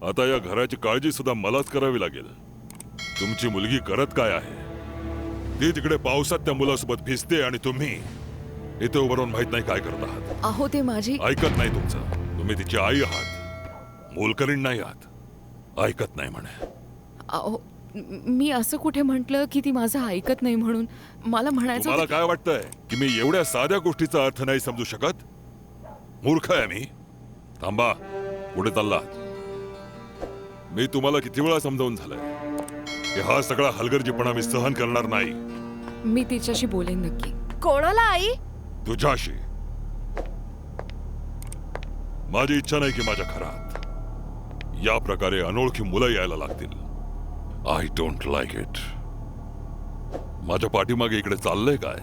आता या घराची काळजी सुद्धा मलाच करावी लागेल. तुमची मुलगी करत काय आहे? ती तिकडे पावसात त्या मुलासोबत भिजते आणि तुम्ही इथे उभं राहून माहित नाही काय करत आहात. अहो ते माझी ऐकत नाही तुमचं. तुम्ही तिची आई आहात, मोलकरीण नाही आहात. ऐकत नाही म्हणे. अहो मी असं कुठे म्हटलं की ती माझं ऐकत नाही म्हणून. मला म्हणायचं तुम्हाला होतं काय वाटतंय की मी एवढ्या साध्या गोष्टीचा अर्थ नाही समजू शकत? मूर्ख आहे मी? थांबा, पुढे चाललात. मी तुम्हाला किती वेळा समजावून झालंय की हा सगळा हलगर्जीपणा मी सहन करणार नाही. मी तिच्याशी बोलेन नक्की. कोणाला आई? तुझ्याशी. माझी इच्छा नाही की माझ्या घरात या प्रकारे अनोळखी मुलं यायला लागतील. I don't like it. माझ्या पाठीमागे इकडे चाललंय काय?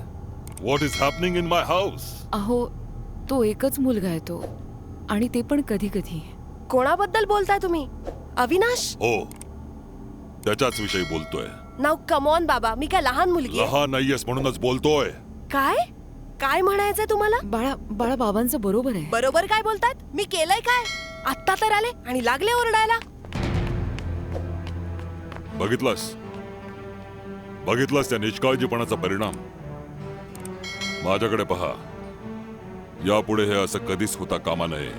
What is happening in my house? अहो तो एकच मुलगा आहे तो, आणि ते पण कधी कधी. कोणाबद्दल बोलताय तुम्ही? अविनाश? हो, त्याच्याच विषयी बोलतोय. नाव कम ऑन बाबा, मी काय लहान मुलगी आहे? लहान नाहीयेस म्हणूनच बोलतोय. काय काय म्हणायचंय तुम्हाला? बाळा बाळा बाबांचं बरोबर आहे. बरोबर काय बोलतायत? मी केलंय काय? आत्ता तर आले आणि लागले ओरडायला. बघितलास त्या निष्काळजीपणाचा परिणाम? माझ्याकडे पहा. यापुढे हे असं कधीच होता कामा नये.